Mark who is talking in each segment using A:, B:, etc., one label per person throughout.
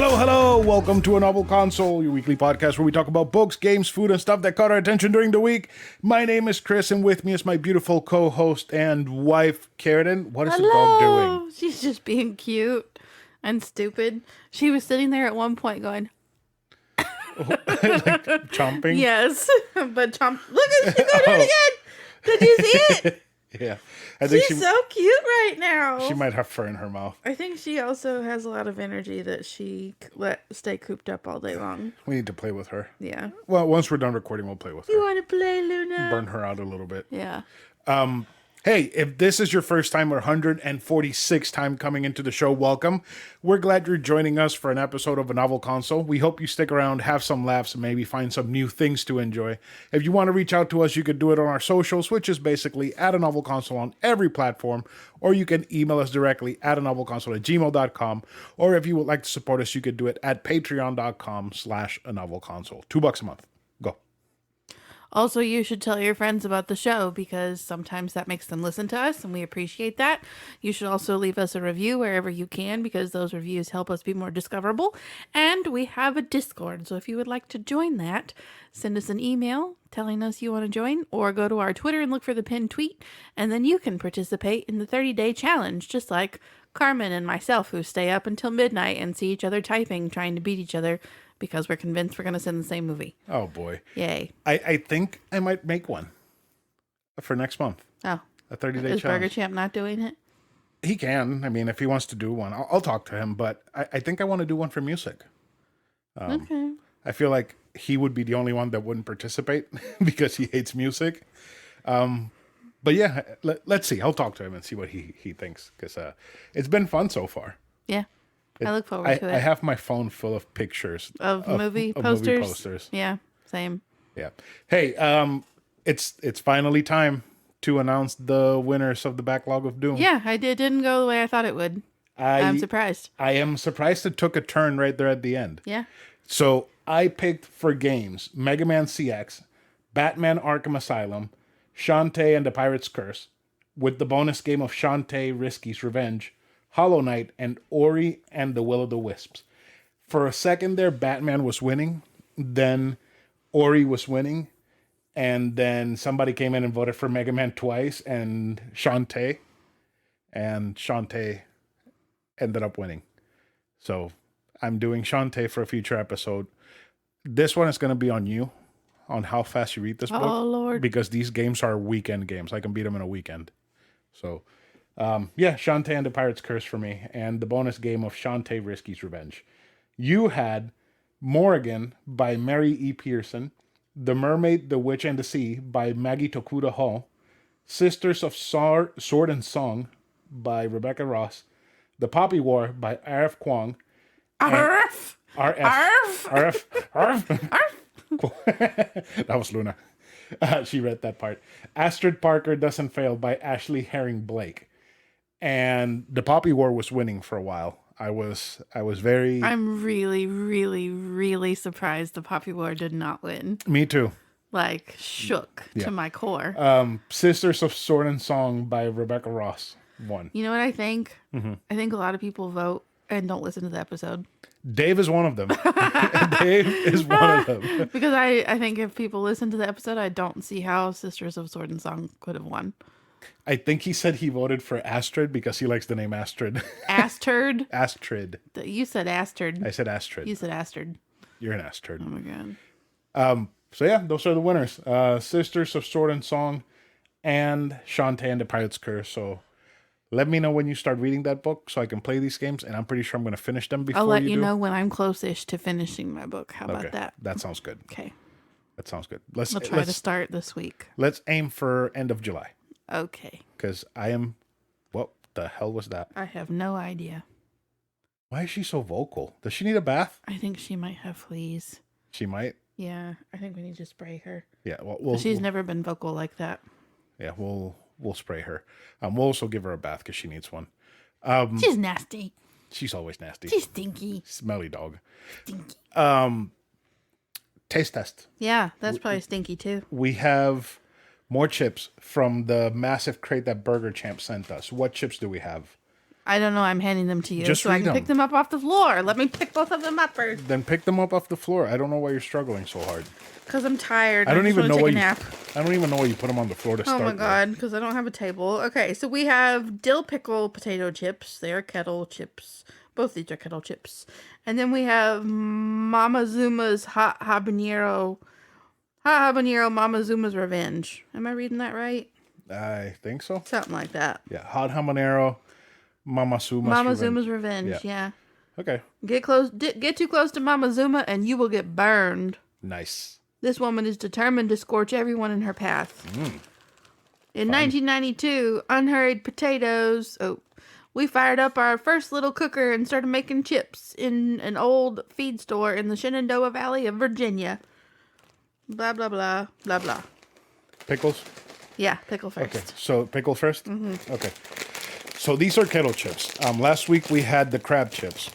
A: Hello, hello. Welcome to A Novel Console, your weekly podcast where we talk about books, games, food, and stuff that caught our attention during the week. My name is Chris, and with me is my beautiful co-host and wife, Karradyne. What is the dog doing?
B: She's just being cute and stupid. She was sitting there at one point going,
A: Like chomping?
B: yes, but chomp. Look at she's gonna do it again. Did you see it?
A: Yeah. I think
B: She's so cute right now.
A: she might have fur in her mouth.
B: I think she also has a lot of energy that she let stay cooped up all day long.
A: We need to play with her.
B: Yeah.
A: Well, once we're done recording, we'll play with her.
B: You want to play, Luna?
A: Burn her out a little bit.
B: Yeah.
A: Hey, if this is your first time or 146th time coming into the show, welcome. We're glad you're joining us for an episode of A Novel Console. We hope you stick around, have some laughs, and maybe find some new things to enjoy. If you want to reach out to us, you could do it on our socials, which is basically at A Novel Console on every platform, or you can email us directly at anovelconsole@gmail.com, or if you would like to support us, you could do it at patreon.com/anovelconsole. $2 a month. Go.
B: Also, you should tell your friends about the show because sometimes that makes them listen to us, and we appreciate that. You should also leave us a review wherever you can because those reviews help us be more discoverable. And we have a Discord, so if you would like to join that, send us an email telling us you want to join, or go to our Twitter and look for the pinned tweet, and then you can participate in the 30-day challenge, just like Carmen and myself, who stay up until midnight and see each other typing, trying to beat each other, because we're convinced we're going to send the same movie.
A: Oh, boy.
B: Yay.
A: I think I might make one for next month.
B: Oh.
A: A 30-day
B: Is
A: challenge.
B: Burgerchamp not doing it?
A: He can. I mean, if he wants to do one, I'll talk to him. But I think I want to do one for music.
B: Okay.
A: I feel like he would be the only one that wouldn't participate because he hates music. But yeah, let's see. I'll talk to him and see what he thinks. Because it's been fun so far.
B: Yeah. I look forward to it.
A: I have my phone full of pictures
B: of movie posters.
A: Movie posters.
B: Yeah, same.
A: Yeah. Hey, it's finally time to announce the winners of the Backlog of Doom.
B: Yeah, it didn't go the way I thought it would. I'm surprised.
A: I am surprised it took a turn right there at the end.
B: Yeah.
A: So I picked for games Mega Man CX, Batman Arkham Asylum, Shantae and the Pirate's Curse, with the bonus game of Shantae Risky's Revenge, Hollow Knight, and Ori and the Will of the Wisps. For a second there, Batman was winning, then Ori was winning, and then somebody came in and voted for Mega Man twice, and Shantae ended up winning. So I'm doing Shantae for a future episode. This one is going to be on you, on how fast you read this book.
B: Oh, Lord.
A: Because these games are weekend games. I can beat them in a weekend. So... yeah, Shantae and the Pirate's Curse for me, and the bonus game of Shantae Risky's Revenge. You had Morrigan by Mary E. Pearson, The Mermaid, the Witch, and the Sea by Maggie Tokuda Hall, Sisters of Sword and Song by Rebecca Ross, The Poppy War by R.F. Kwong,
B: Arf!
A: RF. That was Luna. She read that part. Astrid Parker Doesn't Fail by Ashley Herring Blake. And the Poppy War was winning for a while. I was very...
B: I'm really, really, really surprised the Poppy War did not win.
A: Me too.
B: Like, shook to my core.
A: Sisters of Sword and Song by Rebecca Ross won.
B: You know what I think?
A: Mm-hmm.
B: I think a lot of people vote and don't listen to the episode.
A: Dave is one of them. Dave is one of them.
B: Because I think if people listen to the episode, I don't see how Sisters of Sword and Song could have won.
A: I think he said he voted for Astrid because he likes the name Astrid.
B: Astrid?
A: Astrid.
B: You said Astrid.
A: I said Astrid.
B: You said Astrid.
A: You're an Astrid.
B: Oh my God.
A: So yeah, those are the winners. Sisters of Sword and Song and Shantae and the Pirate's Curse. So let me know when you start reading that book so I can play these games, and I'm pretty sure I'm going to finish them before
B: I'll let you
A: do.
B: know when I'm close-ish to finishing my book. How about that?
A: That sounds good.
B: Okay.
A: That sounds good.
B: I'll try to start this week.
A: Let's aim for end of July.
B: Okay.
A: Because I am... What the hell was that?
B: I have no idea.
A: Why is she so vocal? Does she need a bath?
B: I think she might have fleas.
A: She might?
B: Yeah, I think we need to spray her.
A: Yeah, well,
B: She's never been vocal like that.
A: Yeah, we'll spray her. We'll also give her a bath because she needs one.
B: She's nasty.
A: She's always nasty.
B: She's stinky.
A: Smelly dog.
B: Stinky.
A: Taste test.
B: Yeah, that's probably stinky too.
A: We have more chips from the massive crate that Burgerchamp sent us. What chips do we have?
B: I don't know. I'm handing them to you
A: Just
B: so I
A: read
B: can pick
A: them.
B: them up off the floor. Let me pick both of them up first.
A: Then pick them up off the floor. I don't know why you're struggling so hard.
B: Because I'm tired.
A: I don't even know
B: why
A: why
B: you.
A: you.
B: Nap.
A: I don't even know why you put them on the floor to
B: Oh
A: start.
B: my
A: with.
B: god, because I don't have a table. Okay, so we have dill pickle potato chips. They are kettle chips. Both these are kettle chips. And then we have Mama Zuma's hot habanero. Hot habanero Mama Zuma's revenge. Am I reading that right?
A: I think so.
B: Something like that.
A: Yeah, hot habanero, Mama
B: Zuma's revenge. Yeah.
A: Okay.
B: Get close. Get too close to Mama Zuma, and you will get burned.
A: Nice.
B: This woman is determined to scorch everyone in her path. In 1992, unhurried potatoes. Oh, we fired up our first little cooker and started making chips in an old feed store in the Shenandoah Valley of Virginia. Blah blah blah blah blah.
A: Pickles.
B: Yeah, pickle first.
A: Okay, so pickle 1st. Okay. So these are kettle chips. Last week we had the crab chips,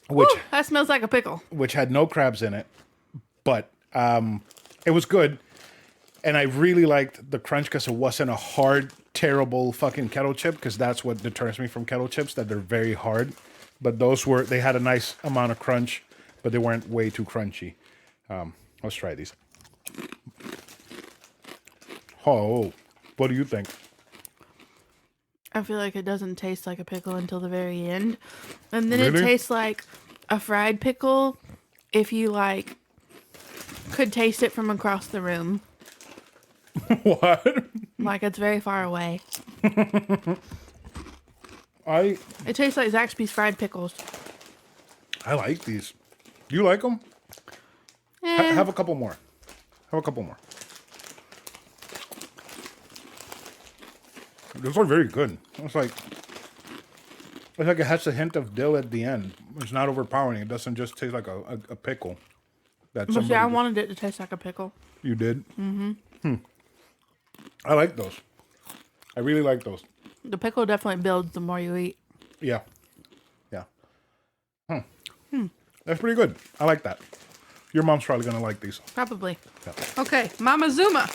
A: which
B: Woo, that smells like a pickle.
A: which had no crabs in it, but it was good, and I really liked the crunch because it wasn't a hard, terrible fucking kettle chip. Because that's what deters me from kettle chips, that they're very hard. But they had a nice amount of crunch, but they weren't way too crunchy. Let's try these. Oh, what do you think?
B: I feel like it doesn't taste like a pickle until the very end. And then
A: Really?
B: it tastes like a fried pickle if you could taste it from across the room.
A: What?
B: Like it's very far away.
A: I
B: It tastes like Zaxby's fried pickles.
A: like these. Do you like them? Have a couple more. Have a couple more. Those are very good. It's like it has a hint of dill at the end. It's not overpowering. It doesn't just taste like a pickle. That's
B: But see, I wanted it to taste like a pickle.
A: You did? Mm-hmm. I like those. I really like those.
B: The pickle definitely builds the more you eat.
A: Yeah. Yeah. That's pretty good. I like that. Your mom's probably going to like these.
B: Probably.
A: Yeah.
B: Okay, Mama Zuma.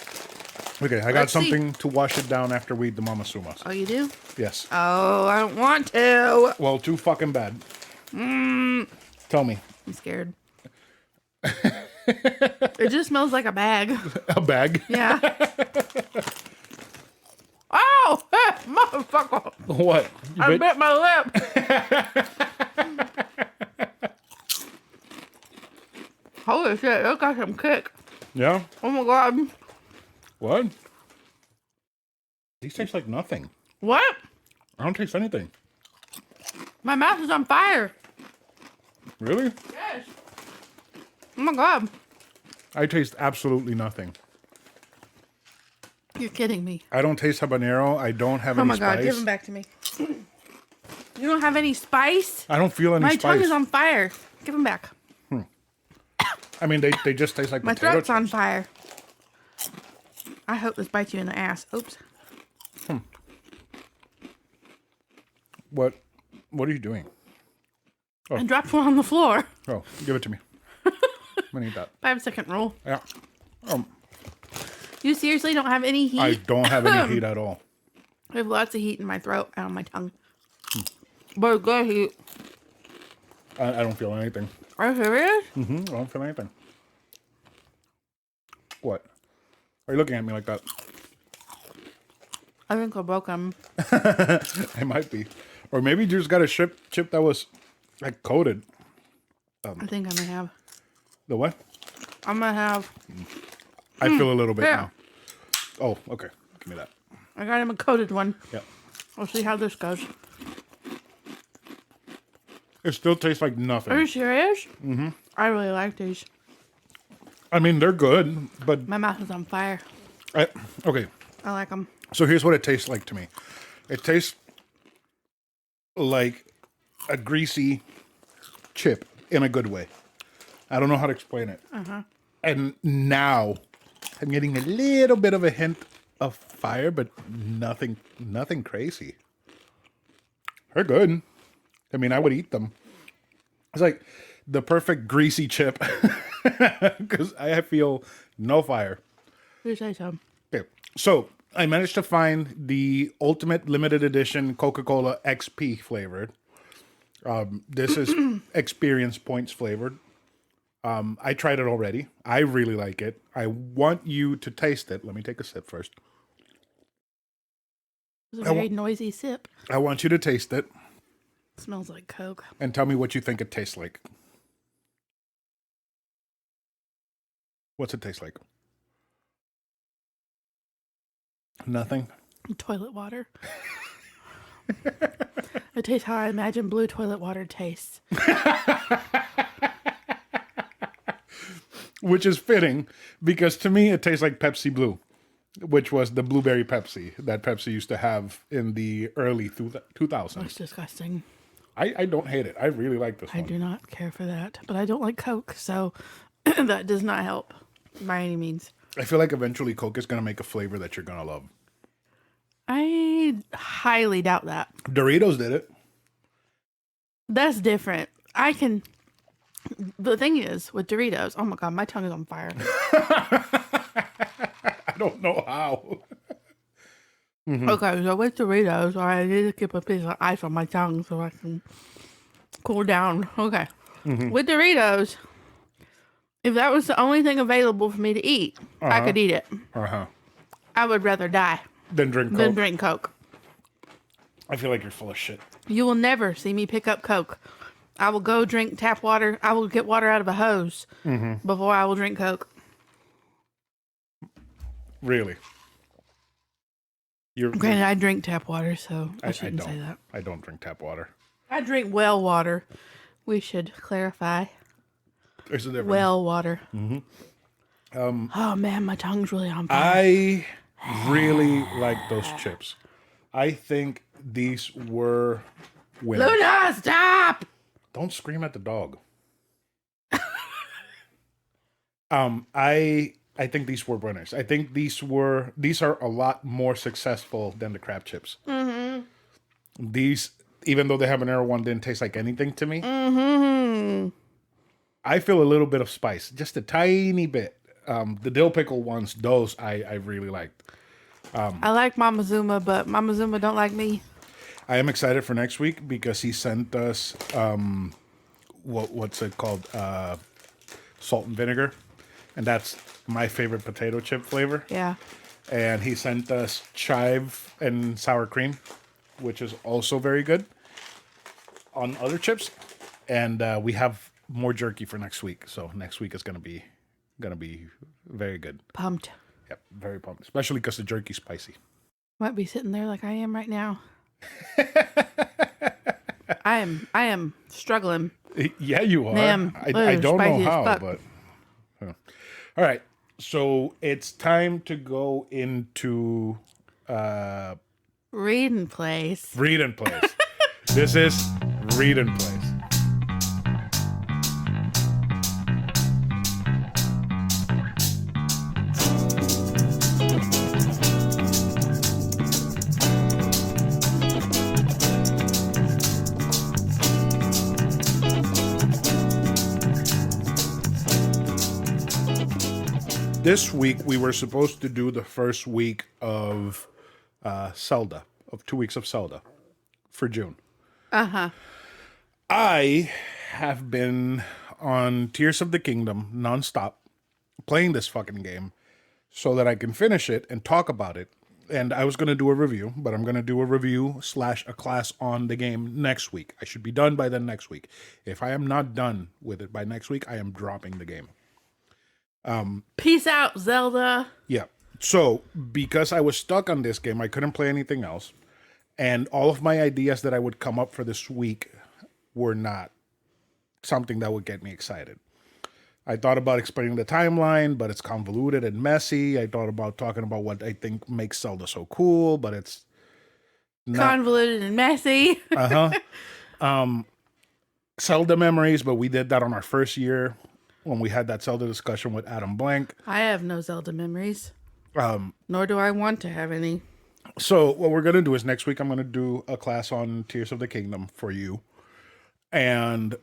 A: Okay, I got
B: Let's see.
A: something to wash it down after we eat the Mama Sumas.
B: Oh, you do?
A: Yes.
B: Oh, I don't want to.
A: Well, too fucking bad. Tell me.
B: I'm scared. It just smells like a bag.
A: A bag?
B: Yeah. Oh, motherfucker.
A: What? You
B: I
A: bit-
B: bit my lip. Holy shit, that got some kick.
A: Yeah?
B: Oh my god.
A: What? These taste like nothing.
B: What?
A: I don't taste anything.
B: My mouth is on fire.
A: Really?
B: Yes. Oh my god.
A: I taste absolutely nothing.
B: You're kidding me.
A: I don't taste habanero. I don't have
B: Oh
A: any
B: my god,
A: spice.
B: give them back to me. You don't have any spice?
A: I don't feel any
B: My
A: spice.
B: tongue is on fire. Give them back.
A: I mean, they just taste like
B: My
A: potato
B: throat's on
A: chips.
B: fire. I hope this bites you in the ass. Oops.
A: What are you doing?
B: I dropped one on the floor.
A: Oh, give it to me. I'm gonna eat that.
B: 5-second rule.
A: Yeah.
B: You seriously don't have any heat?
A: I don't have any heat at all.
B: I have lots of heat in my throat and on my tongue. But good heat.
A: I don't feel anything.
B: Are you serious?
A: I don't feel anything. What? Are you looking at me like that?
B: I think I broke them.
A: I might be. Or maybe you just got a chip that was like coated.
B: I think I may have.
A: The what?
B: I'm gonna have.
A: I feel a little bit
B: yeah.
A: now. Oh, okay. Give me that.
B: I got him a coated one.
A: Yeah.
B: We'll see how this goes.
A: It still tastes like
B: Are
A: nothing.
B: you serious? Mm-hmm. I really like these.
A: I mean, they're good, but
B: My mouth is on fire.
A: okay.
B: I like them.
A: So here's what it tastes like to me. It tastes like a greasy chip in a good way. I don't know how to explain it. And now I'm getting a little bit of a hint of fire, but nothing crazy. They're good. I mean, I would eat them. It's like the perfect greasy chip because I feel no fire.
B: You say so.
A: Okay, so I managed to find the Ultimate Limited Edition Coca-Cola XP flavored. This is experience points flavored. I tried it already. I really like it. I want you to taste it. Let me take a sip first.
B: It was a very noisy sip.
A: I want you to taste it.
B: Smells like Coke.
A: And tell me what you think it tastes like. What's it taste like? Nothing?
B: Toilet water. It tastes how I imagine blue toilet water tastes.
A: Which is fitting, because to me it tastes like Pepsi Blue, which was the blueberry Pepsi that Pepsi used to have in the early 2000s.
B: That's disgusting.
A: I don't hate it. I really like this one.
B: I do not care for that. But I don't like Coke, so that does not help by any means.
A: I feel like eventually Coke is going to make a flavor that you're going to love.
B: I highly doubt that.
A: Doritos did it.
B: That's different. The thing is, with Doritos, oh my God, my tongue is on fire.
A: I don't know how.
B: Okay, so with Doritos, I need to keep a piece of ice on my tongue so I can cool down. Okay. With Doritos, if that was the only thing available for me to eat, I could eat it. I would rather die
A: Then drink Coke.
B: than drink Coke.
A: I feel like you're full of shit.
B: You will never see me pick up Coke. I will go drink tap water. I will get water out of a hose before I will drink Coke.
A: Really?
B: Granted, I drink tap water, so I shouldn't
A: don't.
B: say that.
A: I don't drink tap water.
B: I drink well water. We should clarify.
A: There's a difference.
B: Well water. Oh man, my tongue's really on fire.
A: I really like those chips. I think these were winners.
B: Luna, stop!
A: Don't scream at the dog. I think these were winners. I think these are a lot more successful than the crab chips. These, even though the habanero one didn't taste like anything to me, I feel a little bit of spice, just a tiny bit. The dill pickle ones, those I really liked.
B: I like Mama Zuma, but Mama Zuma don't like me.
A: I am excited for next week because he sent us what's it called? Salt and vinegar. And that's my favorite potato chip flavor.
B: Yeah.
A: And he sent us chive and sour cream, which is also very good on other chips. And we have more jerky for next week. So next week is gonna be very good.
B: Pumped.
A: Yep, very pumped. Especially because the jerky's spicy.
B: Might be sitting there like I am right now. I am struggling.
A: Yeah, you are.
B: Damn,
A: I don't know
B: spicy as
A: how,
B: fuck.
A: but all right. So it's time to go into
B: Read and place.
A: Read and Place. This is Read and Place. This week, we were supposed to do the first week of Zelda, of 2 weeks of Zelda for June. I have been on Tears of the Kingdom nonstop, playing this fucking game so that I can finish it and talk about it. And I was going to do a review, but I'm going to do a review / a class on the game next week. I should be done by then next week. If I am not done with it by next week, I am dropping the game.
B: Peace out, Zelda.
A: Yeah. So, because I was stuck on this game, I couldn't play anything else. And all of my ideas that I would come up for this week were not something that would get me excited. I thought about explaining the timeline, but it's convoluted and messy. I thought about talking about what I think makes Zelda so cool, but it's not
B: Convoluted and messy.
A: Zelda memories, but we did that on our first year when we had that Zelda discussion with Adam Blank.
B: I have no Zelda memories. Nor do I want to have any.
A: So what we're going to do is next week I'm going to do a class on Tears of the Kingdom for you. And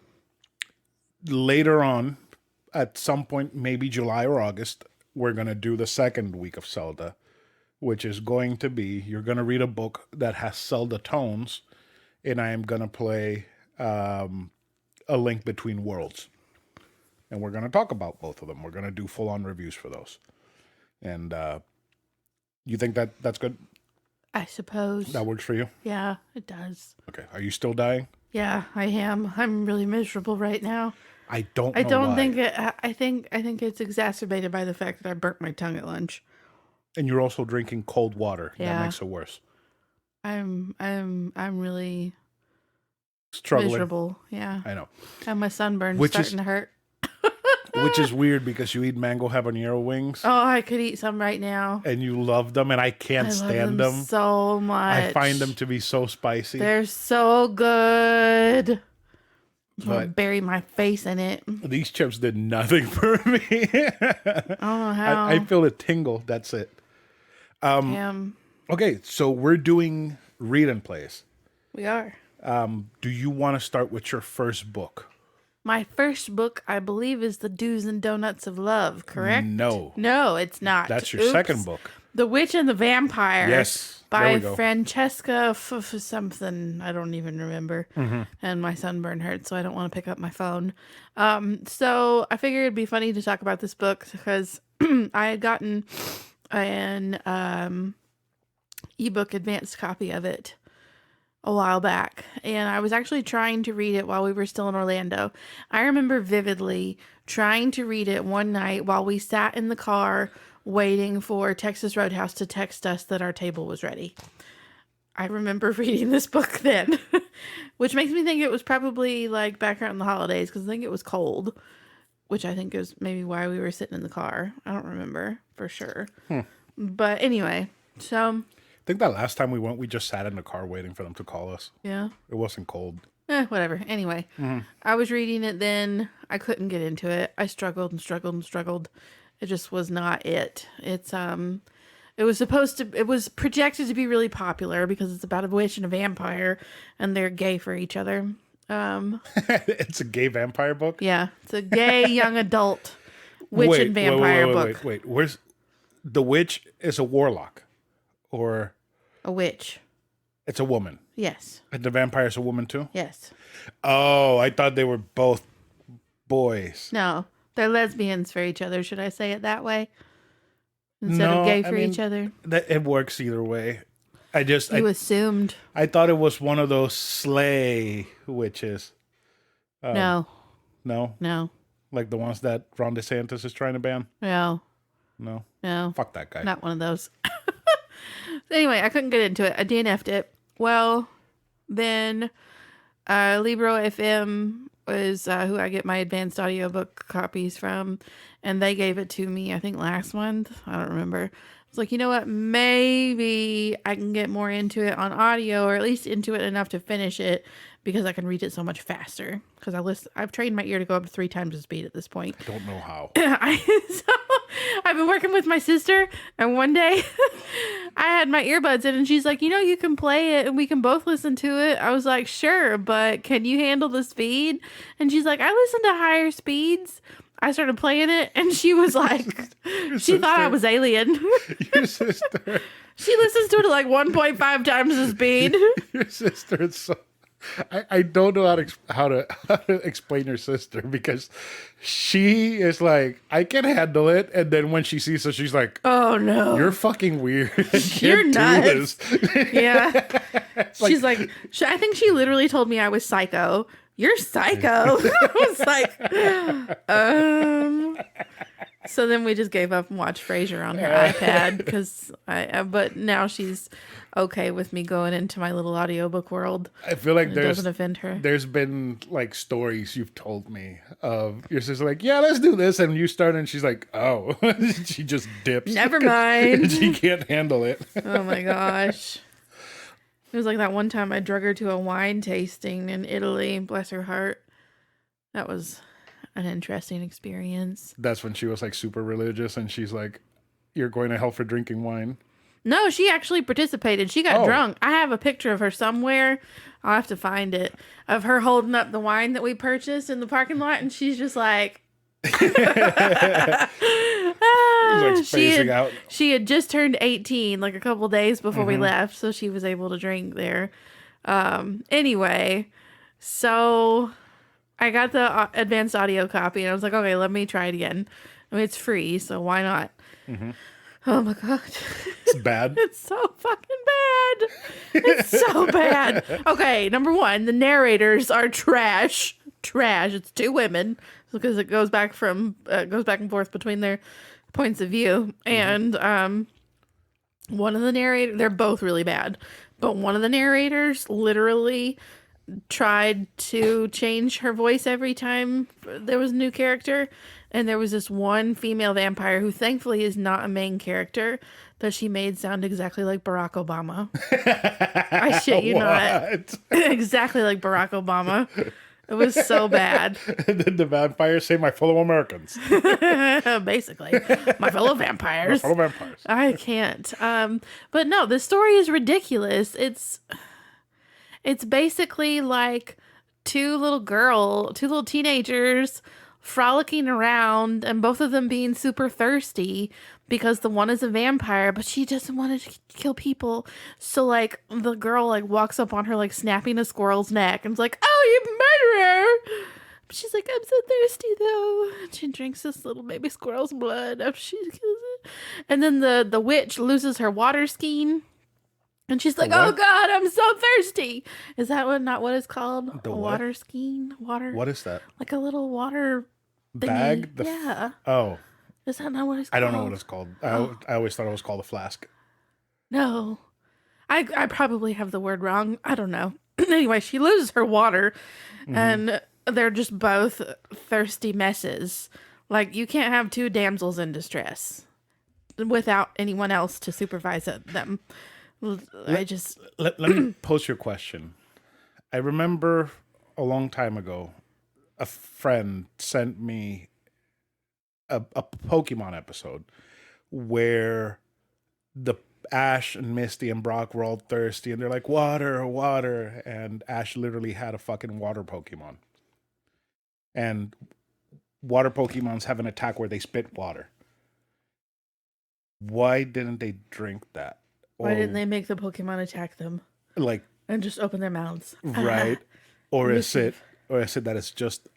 A: later on, at some point, maybe July or August, we're going to do the second week of Zelda, which is going to be, you're going to read a book that has Zelda tones, and I am going to play A Link Between Worlds. And we're going to talk about both of them. We're going to do full-on reviews for those. And you think that's good?
B: I suppose.
A: That works for you?
B: Yeah, it does.
A: Okay. Are you still dying?
B: Yeah, I am. I'm really miserable right now.
A: I don't know
B: I don't
A: why.
B: think it. I think it's exacerbated by the fact that I burnt my tongue at lunch.
A: And you're also drinking cold water.
B: Yeah.
A: That makes it worse.
B: I'm really
A: Struggling.
B: miserable. Yeah.
A: I know.
B: And my sunburn's starting to hurt.
A: Which is weird because you eat mango habanero wings.
B: Oh, I could eat some right now.
A: And you love them, and I can't stand them
B: so much.
A: I find them to be so spicy.
B: They're so good. I'll
A: But
B: bury my face in it.
A: these chips did nothing for me.
B: I don't know how.
A: I feel a tingle. That's it. Okay, so we're doing read and plays.
B: We are.
A: Do you want to start with your first book?
B: My first book, I believe, is The Do's and Donuts of Love, correct?
A: No.
B: No, it's not.
A: That's your second book.
B: The Witch and the Vampire.
A: Yes.
B: By
A: there we go.
B: Francesca something. I don't even remember.
A: Mm-hmm.
B: And my sunburn hurts, so I don't want to pick up my phone. So I figured it'd be funny to talk about this book because I had gotten an ebook advanced copy of it a while back, and I was actually trying to read it while we were still in Orlando. I remember vividly trying to read it one night while we sat in the car waiting for Texas Roadhouse to text us that our table was ready. I remember reading this book then, which makes me think it was probably like back around the holidays because I think it was cold, which I think is maybe why we were sitting in the car. I don't remember for sure. But anyway, so
A: I think that last time we went, we just sat in the car waiting for them to call us.
B: yeah.
A: It wasn't cold.
B: Whatever. Anyway, I was reading it then. I couldn't get into it. I struggled and struggled and struggled. It just was not it. It was projected to be really popular because it's about a witch and a vampire and they're gay for each other.
A: It's a gay vampire book?
B: Yeah. It's a gay young adult witch and vampire book.
A: Wait. Where's the witch is a warlock or
B: A witch.
A: it's a woman?
B: Yes.
A: And the vampire is a woman too?
B: Yes.
A: Oh, I thought they were both boys.
B: No. They're lesbians for each other. Should I say it that way? Instead of gay for each other?
A: It works either way. I
B: assumed.
A: I thought it was one of those slay witches.
B: No.
A: No?
B: No.
A: Like the ones that Ron DeSantis is trying to ban?
B: No.
A: No?
B: No.
A: Fuck that guy.
B: Not one of those. Anyway, I couldn't get into it. I DNF'd it. Well, then Libro FM was who I get my advanced audiobook copies from, and they gave it to me, I think, last month. I don't remember. I was like, you know what? Maybe I can get more into it on audio, or at least into it enough to finish it, because I can read it so much faster. Because I've trained my ear to go up to 3 times the speed at this point.
A: I don't know how.
B: I've been working with my sister, and one day I had my earbuds in, and she's like, you know, you can play it and we can both listen to it. I was like, sure, but can you handle the speed? And she's like, I listen to higher speeds. I started playing it, and she was like, she thought I was alien.
A: Your sister.
B: She listens to it at like 1.5 times the speed.
A: Your sister is so... I don't know how to explain your sister, because she is like, I can handle it, and then when she sees us, she's like,
B: oh no,
A: you're fucking weird.
B: You're nuts. Yeah. She's
A: like,
B: like, I think she literally told me I was psycho. You're psycho. I was like, So then we just gave up and watched Frasier on her iPad because but now she's okay with me going into my little audiobook world.
A: I feel like
B: it doesn't offend her.
A: There's been like stories you've told me of your sister like, yeah, let's do this, and you start, and she's like, oh, she just dips.
B: Never mind.
A: She can't handle it.
B: Oh my gosh. It was like that one time I drug her to a wine tasting in Italy. Bless her heart. That was an interesting experience.
A: That's when she was like super religious, and she's like, you're going to hell for drinking wine.
B: No, she actually participated. She got drunk. I have a picture of her somewhere. I'll have to find it. Of her holding up the wine that we purchased in the parking lot, and she's just like...
A: like spacing out.
B: She had just turned 18 like a couple days before we left, so she was able to drink there. Anyway, so I got the advanced audio copy and I was like, okay, let me try it again. I mean, it's free, so why not? Oh my god.
A: It's bad.
B: It's so fucking bad. It's so bad. Okay, number one, the narrators are trash. Trash. It's two women because it goes back and forth between their points of view. And one of the narrators, they're both really bad, but one of the narrators literally tried to change her voice every time there was a new character. And there was this one female vampire who thankfully is not a main character that she made sound exactly like Barack Obama. I shit you not. Exactly like Barack Obama. It was so bad.
A: Did the vampires say my fellow Americans?
B: Basically. My fellow vampires.
A: My fellow vampires.
B: I can't. But no, the story is ridiculous. It's basically like two little teenagers frolicking around and both of them being super thirsty because the one is a vampire, but she doesn't want to kill people. So like the girl like walks up on her like snapping a squirrel's neck and is like, "Oh, you murderer!" But she's like, "I'm so thirsty though." And she drinks this little baby squirrel's blood after she kills it. And then the witch loses her water skiing. And she's like, "Oh God, I'm so thirsty." Is that not what it's called?
A: The
B: water skiing? Water?
A: What is that?
B: Like a little water
A: bag?
B: Yeah.
A: Oh.
B: Is that not what it's called?
A: I don't know what it's called. I always thought it was called a flask.
B: No. I probably have the word wrong. I don't know. Anyway, she loses her water and they're just both thirsty messes. Like, you can't have two damsels in distress without anyone else to supervise them.
A: Let me pose your question. I remember a long time ago, a friend sent me a Pokemon episode where the Ash and Misty and Brock were all thirsty and they're like, water, water. And Ash literally had a fucking water Pokemon. And water Pokemons have an attack where they spit water. Why didn't they drink that?
B: Why didn't they make the Pokemon attack them?
A: Like,
B: and just open their mouths.
A: Right. Or is it that it's just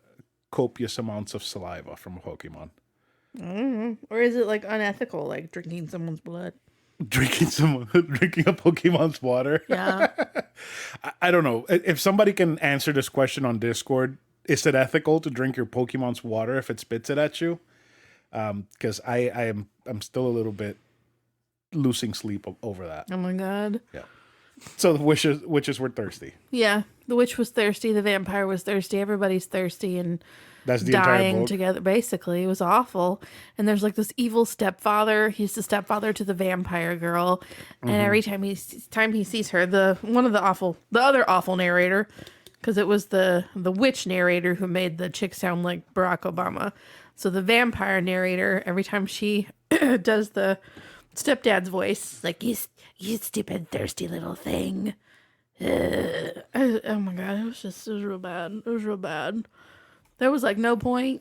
A: copious amounts of saliva from a Pokemon?
B: Or is it like unethical, like drinking someone's blood?
A: Drinking a Pokemon's water?
B: Yeah.
A: I don't know. If somebody can answer this question on Discord, is it ethical to drink your Pokemon's water if it spits it at you? Because I'm still a little bit losing sleep over that.
B: Oh my god.
A: Yeah. So the witches were thirsty.
B: Yeah. The witch was thirsty, the vampire was thirsty, everybody's thirsty and
A: that's the
B: dying together. Basically, it was awful. And there's like this evil stepfather. He's the stepfather to the vampire girl. And every time he sees her, the other awful narrator, because it was the witch narrator who made the chick sound like Barack Obama. So the vampire narrator, every time she does the stepdad's voice, like, you stupid thirsty little thing. Oh my god, it was real bad. It was real bad. There was like no point.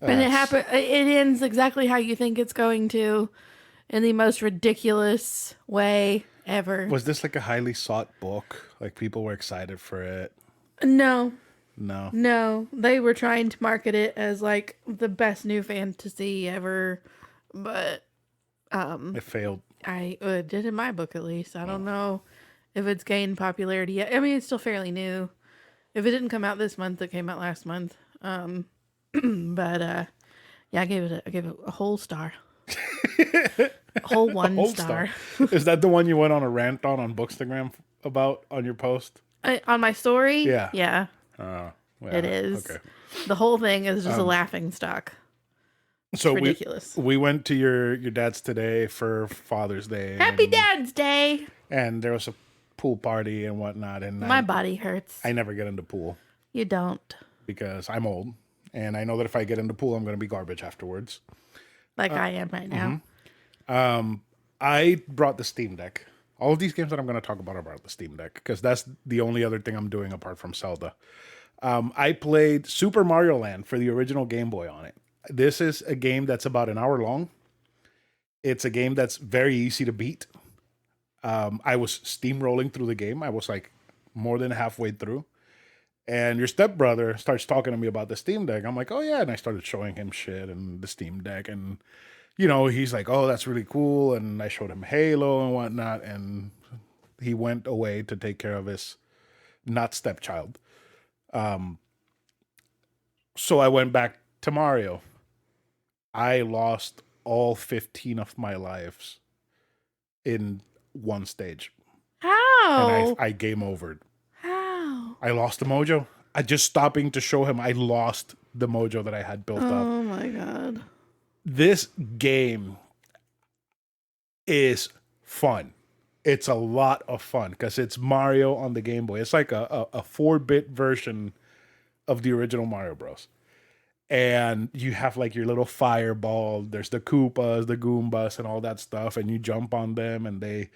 B: And it happened. It ends exactly how you think it's going to, in the most ridiculous way ever.
A: Was this like a highly sought book? Like people were excited for it?
B: No. They were trying to market it as like the best new fantasy ever, but
A: it failed.
B: It did in my book at least. I don't know if it's gained popularity yet. I mean, it's still fairly new. If it didn't come out this month, it came out last month. But yeah, I gave it a whole star. whole star.
A: Is that the one you went on a rant on Bookstagram about on your post?
B: On my story?
A: Yeah.
B: Yeah.
A: Yeah,
B: it is.
A: Okay.
B: The whole thing is just a laughing stock. It's
A: so
B: ridiculous.
A: We went to your dad's today for Father's Day.
B: Happy Dad's Day.
A: And there was a pool party and whatnot. And
B: my body hurts.
A: I never get into pool.
B: You don't.
A: Because I'm old. And I know that if I get into pool, I'm going to be garbage afterwards.
B: Like I am right now.
A: I brought the Steam Deck. All of these games that I'm going to talk about are about the Steam Deck. Because that's the only other thing I'm doing apart from Zelda. I played Super Mario Land for the original Game Boy on it. This is a game that's about an hour long. It's a game that's very easy to beat. I was steamrolling through the game. I was like more than halfway through. And your stepbrother starts talking to me about the Steam Deck. I'm like, oh yeah. And I started showing him shit and the Steam Deck. And, he's like, oh, that's really cool. And I showed him Halo and whatnot. And he went away to take care of his not stepchild. So I went back to Mario. I lost all 15 of my lives in one stage.
B: How?
A: And I game overed.
B: How?
A: I lost the mojo. I just stopping to show him I lost the mojo that I had built up.
B: Oh my god.
A: This game is fun. It's a lot of fun because it's Mario on the Game Boy. It's like a 4-bit version of the original Mario Bros. And you have like your little fireball. There's the Koopas, the Goombas, and all that stuff. And you jump on them and they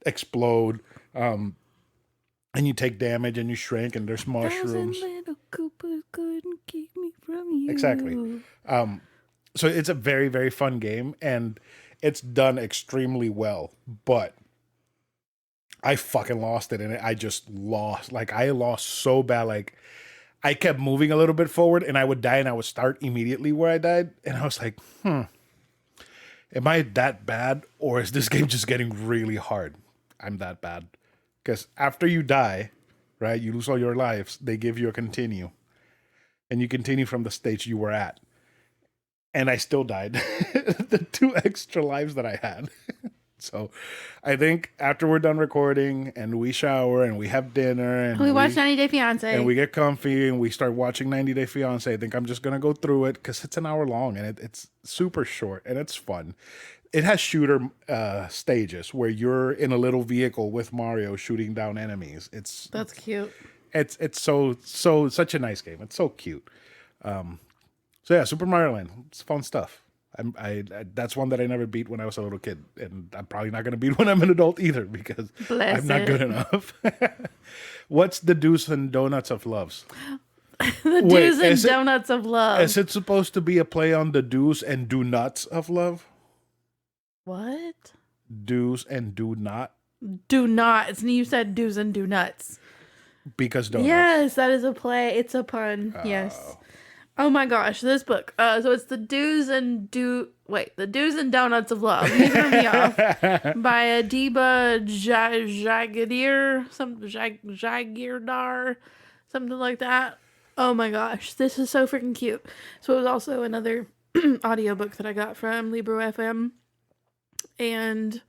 A: explode. And you take damage and you shrink and there's mushrooms.
B: 1,000 little Koopas couldn't keep me from you.
A: Exactly. So it's a very, very fun game and it's done extremely well. But I fucking lost it and I just lost. Like I lost so bad. Like I kept moving a little bit forward and I would die and I would start immediately where I died. And I was like, am I that bad or is this game just getting really hard? I'm that bad. Because after you die, right, you lose all your lives, they give you a continue. And you continue from the stage you were at. And I still died. The 2 extra lives that I had. So I think after we're done recording and we shower and we have dinner and
B: we watch 90 Day Fiance
A: and we get comfy and we start watching 90 Day Fiance, I think I'm just going to go through it because it's an hour long and it's super short and it's fun. It has shooter stages where you're in a little vehicle with Mario shooting down enemies.
B: That's cute.
A: It's so such a nice game. It's so cute. So yeah, Super Mario Land. It's fun stuff. I that's one that I never beat when I was a little kid, and I'm probably not going to beat when I'm an adult either because I'm not good enough. What's the do's and donuts of loves?
B: The do's and donuts of love.
A: Is it supposed to be a play on the do's and do nuts of love?
B: What?
A: Do's and do not?
B: Do nots. And you said do's and do nuts.
A: Because donuts.
B: Yes, that is a play. It's a pun. Yes. Oh my gosh, this book. So it's the do's and donuts of love. You threw me off. By Adiba Jagadir, Jagirdar, something like that. Oh my gosh, this is so freaking cute. So it was also another audiobook that I got from Libro FM. And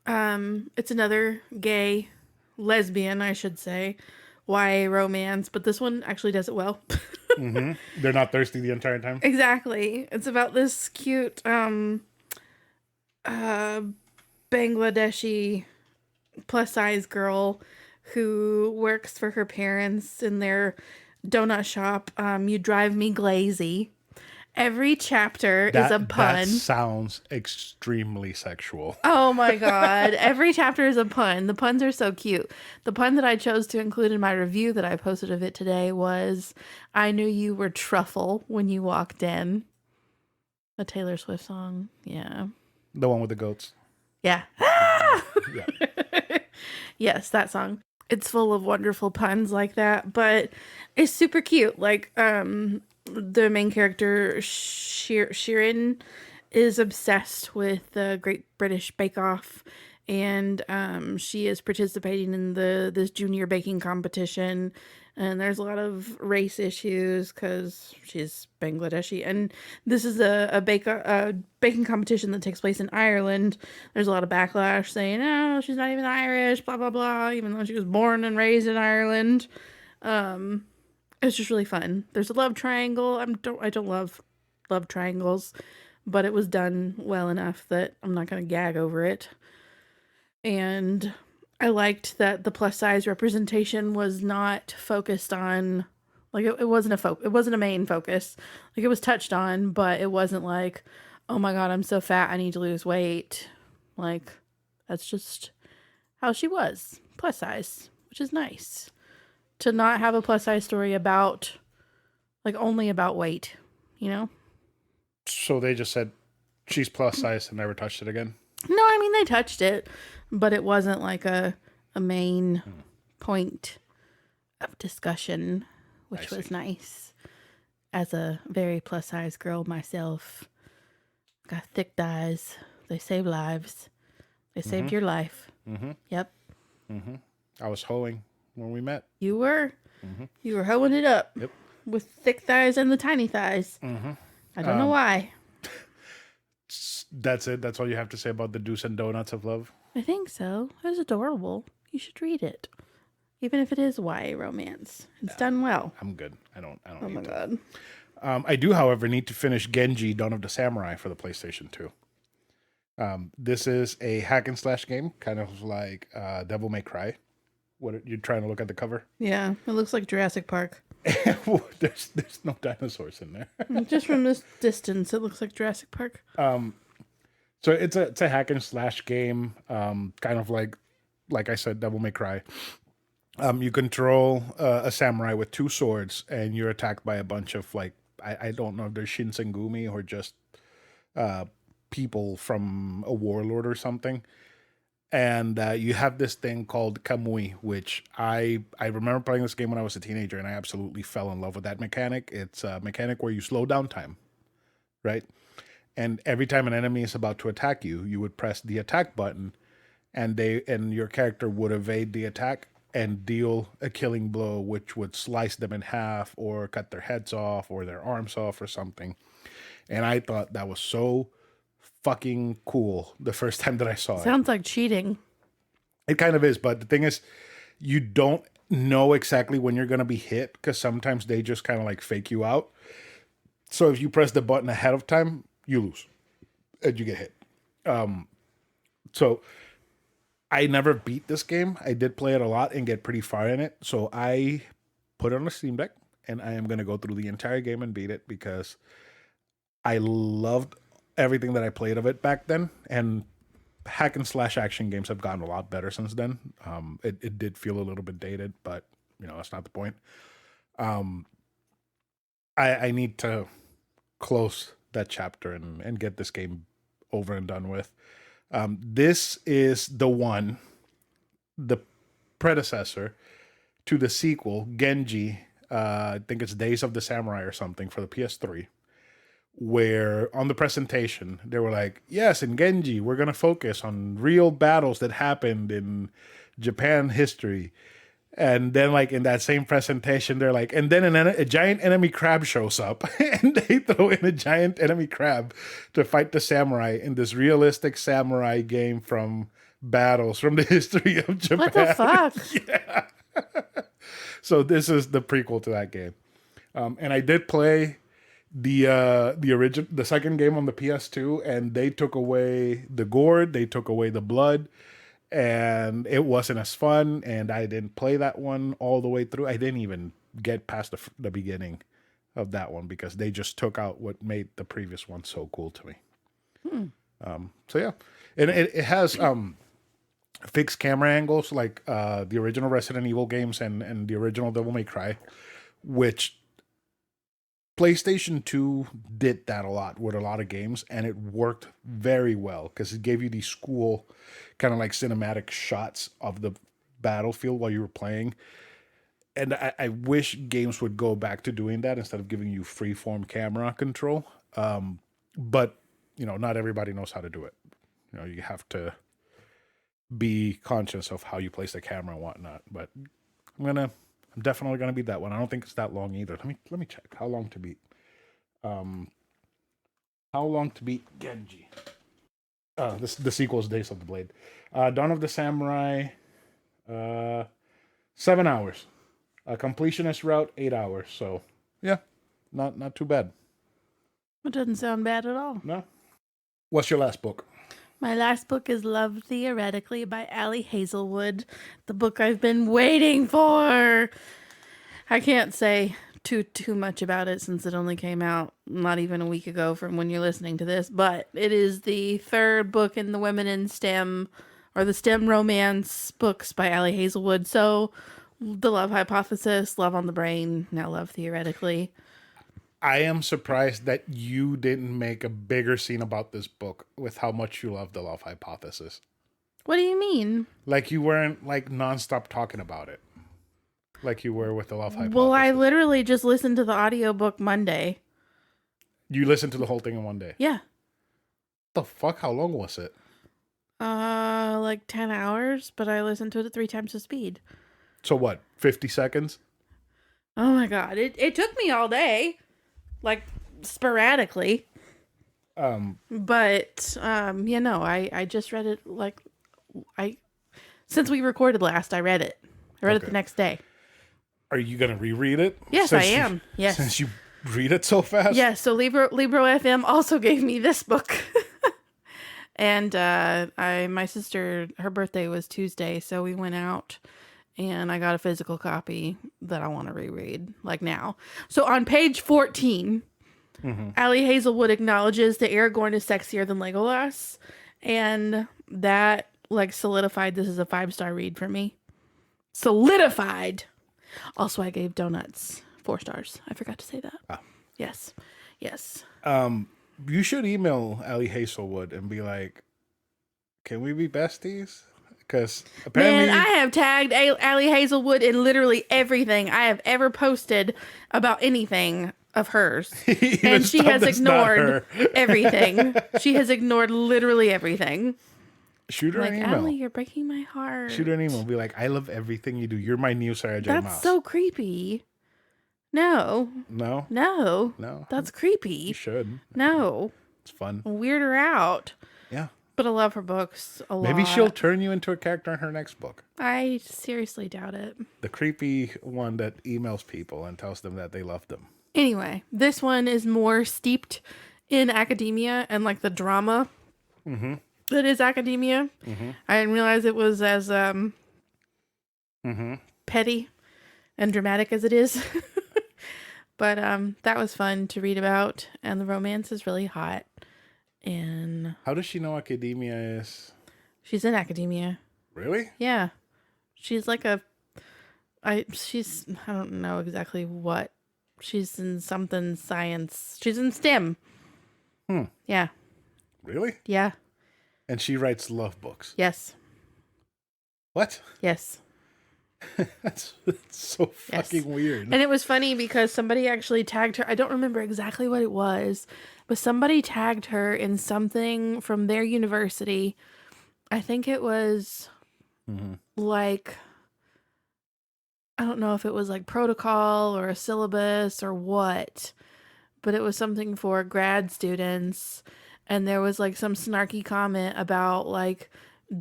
B: it's another gay, lesbian, I should say, YA romance, but this one actually does it well.
A: Mm-hmm. They're not thirsty the entire time.
B: Exactly. It's about this cute Bangladeshi plus size girl who works for her parents in their donut shop. You drive me glazy. Every chapter is a pun.
A: That sounds extremely sexual.
B: Oh my god. Every chapter is a pun. The puns are so cute. The pun that I chose to include in my review that I posted of it today was, I knew you were truffle when you walked in. A Taylor Swift song. Yeah.
A: The one with the goats.
B: Yeah.
A: Yeah.
B: Yes, that song. It's full of wonderful puns like that, but it's super cute. Like, the main character, Shirin, is obsessed with the Great British Bake Off, and she is participating in this junior baking competition, and there's a lot of race issues because she's Bangladeshi, and this is a baking competition that takes place in Ireland. There's a lot of backlash saying, oh, she's not even Irish, blah, blah, blah, even though she was born and raised in Ireland. It's just really fun. There's a love triangle. I don't love love triangles, but it was done well enough that I'm not going to gag over it. And I liked that the plus size representation was not focused on, like, it wasn't a main focus. Like, it was touched on, but it wasn't like, oh my god, I'm so fat, I need to lose weight. Like, that's just how she was, plus size, which is nice. To not have a plus size story about, like, only about weight, you know?
A: So they just said, She's plus size and never touched it again.
B: No, I mean, they touched it, but it wasn't like a main point of discussion, which was nice. As a very plus size girl myself, got thick thighs. They save lives. They saved your life. Mm-hmm. Yep.
A: Mm-hmm. I was hoeing when we met.
B: You were. Mm-hmm. You were hoeing it up.
A: Yep.
B: With thick thighs and the tiny thighs. Mm-hmm. I don't know why.
A: That's it. That's all you have to say about the Do's and Donuts of Love.
B: I think so. It was adorable. You should read it. Even if it is YA romance. It's done well.
A: I'm good. I don't
B: Oh my God.
A: I do, however, need to finish Genji, Dawn of the Samurai for the PlayStation 2. This is a hack and slash game, kind of like Devil May Cry. What you're trying to look at the cover?
B: Yeah, it looks like Jurassic Park.
A: there's no dinosaurs in there.
B: Just from this distance, it looks like Jurassic Park.
A: So it's a hack and slash game, kind of like I said, Devil May Cry. You control a samurai with two swords, and you're attacked by a bunch of I don't know if they're Shinsengumi or just people from a warlord or something. And you have this thing called Kamui, which I remember playing this game when I was a teenager, and I absolutely fell in love with that mechanic. It's a mechanic where you slow down time, right? And every time an enemy is about to attack you, you would press the attack button, and your character would evade the attack and deal a killing blow, which would slice them in half or cut their heads off or their arms off or something. And I thought that was so fucking cool the first time that I saw it.
B: Sounds like cheating.
A: It kind of is, but the thing is, you don't know exactly when you're going to be hit because sometimes they just kind of like fake you out. So if you press the button ahead of time, you lose and you get hit. So I never beat this game. I did play it a lot and get pretty far in it. So I put it on a Steam Deck, and I am going to go through the entire game and beat it because I loved everything that I played of it back then. And hack and slash action games have gotten a lot better since then. It did feel a little bit dated, but that's not the point. I need to close that chapter and get this game over and done with. This is the predecessor to the sequel, Genji. I think it's Days of the Samurai or something for the PS3, where on the presentation, they were like, yes, in Genji, we're going to focus on real battles that happened in Japan history. And then, in that same presentation, they're like, and then a giant enemy crab shows up, and they throw in a giant enemy crab to fight the samurai in this realistic samurai game from battles from the history of Japan.
B: What the fuck?
A: Yeah. So this is the prequel to that game. And I did play the second game on the PS2, and they took away the gore, they took away the blood. And it wasn't as fun, and I didn't play that one all the way through. I didn't even get past the beginning of that one because they just took out what made the previous one so cool to me. So yeah, and it has fixed camera angles like the original Resident Evil games and the original Devil May Cry, which PlayStation 2 did that a lot with a lot of games, and it worked very well because it gave you these cool kind of like cinematic shots of the battlefield while you were playing. And I wish games would go back to doing that instead of giving you freeform camera control. But, not everybody knows how to do it. You have to be conscious of how you place the camera and whatnot. But I'm definitely gonna beat that one. I don't think it's that long either. Let me check how long to beat. How long to beat Genji? The sequel is Days of the Blade. Dawn of the Samurai, 7 hours. Completionist route, 8 hours. So yeah, not too bad.
B: It doesn't sound bad at all.
A: No. What's your last book?
B: My last book is Love Theoretically by Allie Hazelwood, the book I've been waiting for. I can't say too much about it since it only came out not even a week ago from when you're listening to this, but it is the third book in the Women in STEM or the STEM romance books by Allie Hazelwood. So The Love Hypothesis, Love on the Brain, now Love Theoretically.
A: I am surprised that you didn't make a bigger scene about this book with how much you love the love hypothesis.
B: What do you mean?
A: Like you weren't like nonstop talking about it. Like you were with the love hypothesis.
B: Well, I literally just listened to the audiobook Monday.
A: You listened to the whole thing in one day.
B: Yeah.
A: The fuck? How long was it?
B: Like 10 hours, but I listened to it at 3 times the speed.
A: So what? 50 seconds?
B: Oh my god. It took me all day. Like sporadically. But I just read it since we recorded last, I read it. I read it the next day.
A: Are you gonna reread it?
B: Yes, I am. Yes.
A: Since you read it so fast?
B: Yes, so Libro FM also gave me this book. And my sister, her birthday was Tuesday, so we went out and I got a physical copy that I want to reread, like now. So on page 14, Allie Hazelwood acknowledges that Aragorn is sexier than Legolas, and that like solidified this is a 5-star read for me. Solidified. Also, I gave Donuts 4 stars. I forgot to say that. Ah. Yes.
A: You should email Allie Hazelwood and be like, "Can we be besties?" Because apparently,
B: man, I have tagged Allie Hazelwood in literally everything I have ever posted about anything of hers, and she has ignored everything. She has ignored literally everything.
A: Shoot her an email.
B: Allie, you're breaking my heart.
A: Shoot her an email. Be like, "I love everything you do. You're my new Sarah J. Maas."
B: That's so creepy. No. That's creepy.
A: You should.
B: No.
A: It's fun.
B: Weird her out.
A: Yeah.
B: But I love her books a lot.
A: Maybe she'll turn you into a character in her next book.
B: I seriously doubt it.
A: The creepy one that emails people and tells them that they love them.
B: Anyway, this one is more steeped in academia and like the drama that is academia. I didn't realize it was as petty and dramatic as it is. But that was fun to read about, and the romance is really hot. And
A: how does she know academia is?
B: She's in academia.
A: Really?
B: Yeah. She's like I don't know exactly what. She's in something science. She's in STEM. Yeah.
A: Really?
B: Yeah.
A: And she writes love books.
B: Yes.
A: What?
B: Yes.
A: That's so fucking weird.
B: And it was funny because somebody actually tagged her. I don't remember exactly what it was, but somebody tagged her in something from their university. I think it was like, I don't know if it was like protocol or a syllabus or what, but it was something for grad students. And there was like some snarky comment about like,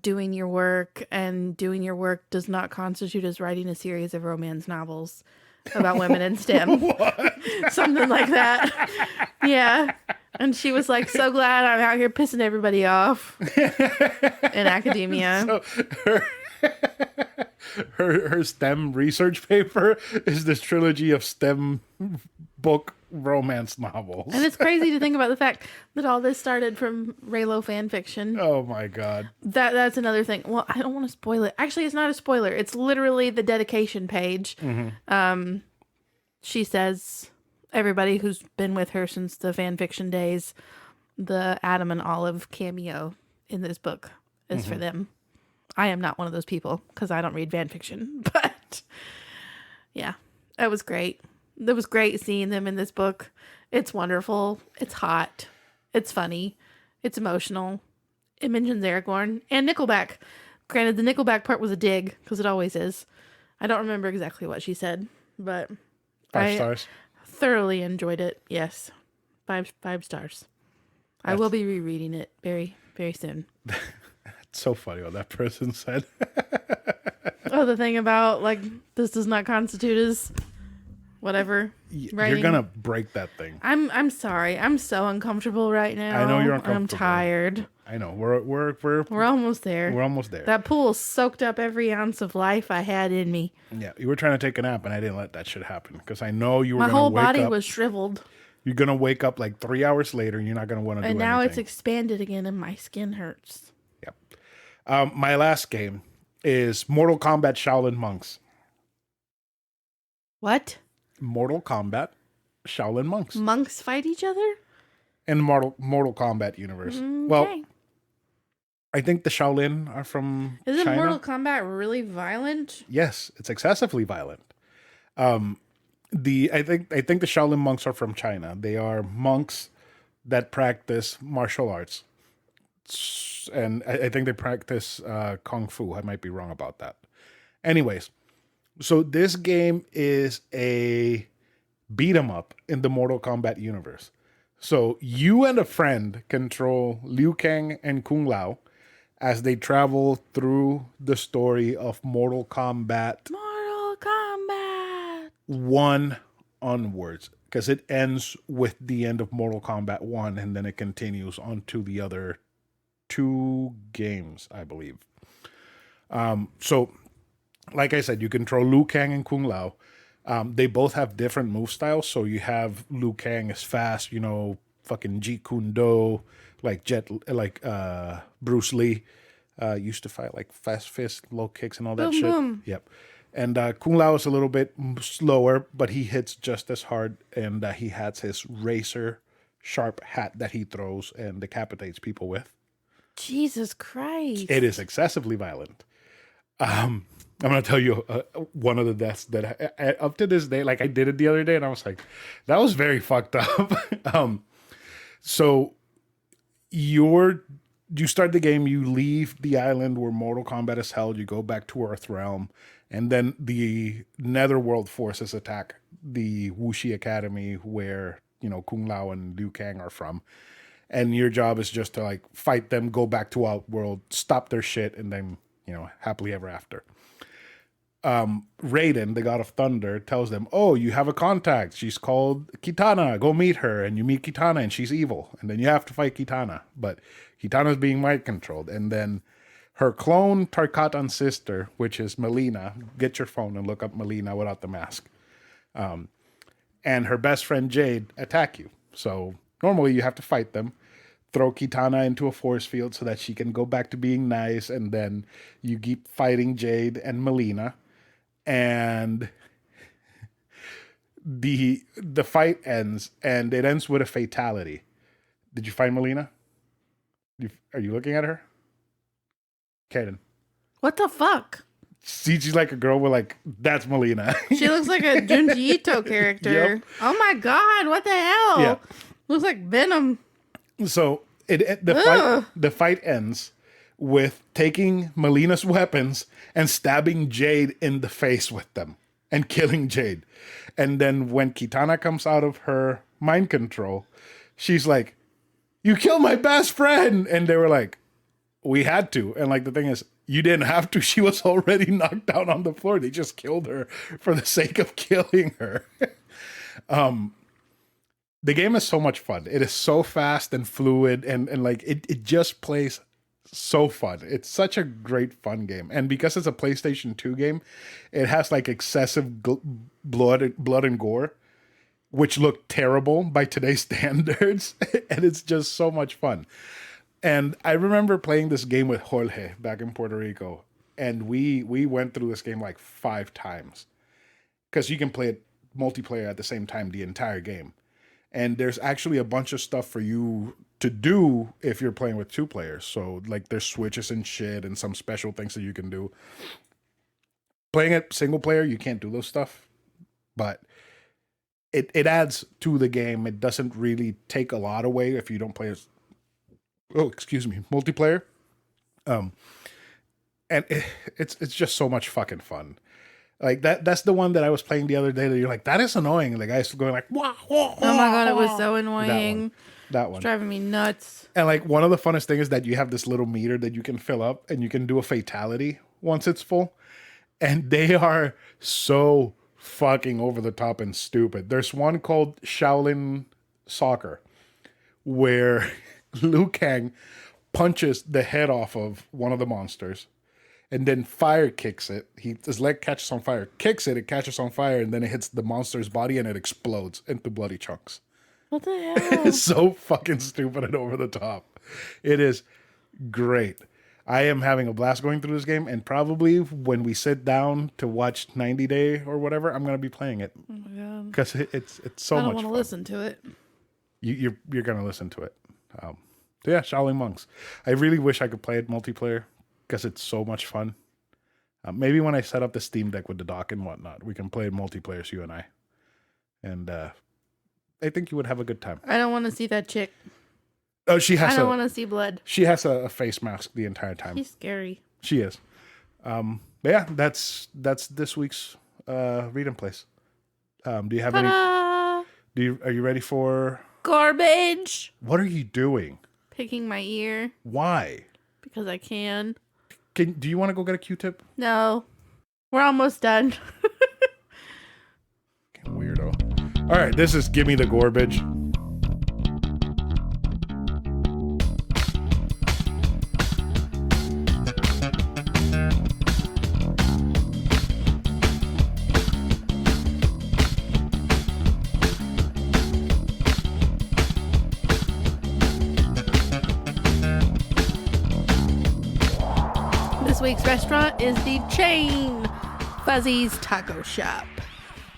B: doing your work, and doing your work does not constitute as writing a series of romance novels about women in STEM. Something like that. Yeah. And she was like, so glad I'm out here pissing everybody off in academia.
A: So her STEM research paper is this trilogy of STEM book romance novels.
B: And it's crazy to think about the fact that all this started from Raylo fan fiction.
A: Oh my god.
B: That's another thing. Well, I don't want to spoil it. Actually, it's not a spoiler. It's literally the dedication page. She says, everybody who's been with her since the fan fiction days, the Adam and Olive cameo in this book is for them. I am not one of those people because I don't read fan fiction, but yeah, it was great. It was great seeing them in this book. It's wonderful. It's hot. It's funny. It's emotional. It mentions Aragorn and Nickelback. Granted, the Nickelback part was a dig because it always is. I don't remember exactly what she said, but
A: 5 stars.
B: Thoroughly enjoyed it. Yes, 5 stars. I will be rereading it very, very soon.
A: It's so funny what that person said.
B: Oh, the thing about like this does not constitute as whatever.
A: You're gonna break that thing.
B: I'm sorry. I'm so uncomfortable right now.
A: I know you're uncomfortable.
B: I'm tired.
A: I know. We're
B: almost there.
A: We're almost there.
B: That pool soaked up every ounce of life I had in me.
A: Yeah, you were trying to take a nap, and I didn't let that shit happen because I know you were.
B: My whole body
A: up,
B: was shriveled.
A: You're gonna wake up like 3 hours later, and you're not gonna want to do anything.
B: And now it's expanded again, and my skin hurts.
A: Yep. My last game is Mortal Kombat Shaolin Monks.
B: What?
A: Mortal Kombat Shaolin Monks
B: Monks fight each other?
A: in Mortal Kombat universe. Well,
B: Okay.
A: I think the Shaolin are from
B: Isn't
A: China.
B: Mortal Kombat really violent?
A: Yes, it's excessively violent. I think the Shaolin monks are from China. They are monks that practice martial arts, and I think they practice kung fu. I might be wrong about that. Anyways, so this game is a beat 'em up in the Mortal Kombat universe. So you and a friend control Liu Kang and Kung Lao as they travel through the story of Mortal Kombat
B: Mortal Kombat.
A: 1 onwards, because it ends with the end of Mortal Kombat 1 and then it continues on to the other 2 games, I believe. So, like I said, you control Liu Kang and Kung Lao. They both have different move styles. So you have Liu Kang is fast, fucking Jeet Kune Do, like Bruce Lee used to fight like fast fist, low kicks, and all that
B: Boom,
A: shit.
B: boom.
A: Yep. And Kung Lao is a little bit slower, but he hits just as hard, and he has his razor sharp hat that he throws and decapitates people with.
B: Jesus Christ.
A: It is excessively violent. I'm gonna tell you one of the deaths that up to this day, like I did it the other day, and I was like, that was very fucked up. So you start the game, you leave the island where Mortal Kombat is held, you go back to Earthrealm, and then the Netherworld forces attack the Wuxi Academy where Kung Lao and Liu Kang are from. And your job is just to like fight them, go back to Outworld, stop their shit, and then happily ever after. Raiden, the god of thunder, tells them, "Oh, you have a contact. She's called Kitana. Go meet her." And you meet Kitana, and she's evil. And then you have to fight Kitana. But Kitana's being mind controlled. And then her clone Tarkatan's sister, which is Melina, get your phone and look up Melina without the mask. And her best friend Jade attack you. So normally you have to fight them, throw Kitana into a force field so that she can go back to being nice, and then you keep fighting Jade and Melina, and the fight ends, and it ends with a fatality. Did you find Melina? Are you looking at her? Kaden.
B: What the fuck?
A: She's like a girl with like, that's Melina.
B: She looks like a Junji Ito character.
A: Yep.
B: Oh my god, what the hell?
A: Yeah.
B: Looks like Venom.
A: So the fight ends with taking Melina's weapons and stabbing Jade in the face with them and killing Jade. And then when Kitana comes out of her mind control, she's like, "You killed my best friend." And they were like, "We had to." And like the thing is, you didn't have to. She was already knocked down on the floor. They just killed her for the sake of killing her. The game is so much fun. It is so fast and fluid, and like it just plays so fun. It's such a great fun game. And because it's a PlayStation 2 game, it has like excessive blood and gore, which look terrible by today's standards. And it's just so much fun. And I remember playing this game with Jorge back in Puerto Rico, and we went through this game like 5 times because you can play it multiplayer at the same time the entire game. And there's actually a bunch of stuff for you to do if you're playing with 2 players. So like there's switches and shit and some special things that you can do. Playing it single player, you can't do those stuff, but it adds to the game. It doesn't really take a lot away if you don't play as multiplayer. And it's just so much fucking fun. Like that's the one that I was playing the other day that you're like, that is annoying. And the guy's going like, wah, wah,
B: Oh my god, it was so annoying.
A: That one.
B: It's driving me nuts.
A: And like one of the funnest things is that you have this little meter that you can fill up and you can do a fatality once it's full. And they are so fucking over the top and stupid. There's one called Shaolin Soccer where Liu Kang punches the head off of one of the monsters and then fire kicks it. His leg catches on fire, kicks it, it catches on fire, and then it hits the monster's body and it explodes into bloody chunks.
B: What the hell?
A: It's so fucking stupid and over the top. It is great. I am having a blast going through this game, and probably when we sit down to watch 90 Day or whatever, I'm going to be playing it.
B: Oh my god.
A: because it's so
B: I don't
A: much
B: want to
A: fun.
B: listen to it.
A: You're gonna listen to it. So yeah, Shaolin Monks. I really wish I could play it multiplayer because it's so much fun. Maybe when I set up the Steam Deck with the dock and whatnot, we can play multiplayer, you and I. And I think you would have a good time.
B: I don't want to see that chick.
A: Oh, she has
B: I don't want to see blood.
A: she has a face mask the entire time.
B: She's scary.
A: She is. But yeah, that's this week's read and place. Do you have any? Are you ready for
B: Garbage?
A: what are you doing?
B: Picking my ear
A: Why?
B: because I can.
A: Do you want to go get a Q-tip?
B: No. We're almost done.
A: Weirdo. All right, this is Gimme the Garbage.
B: This week's restaurant is the chain Fuzzy's Taco Shop.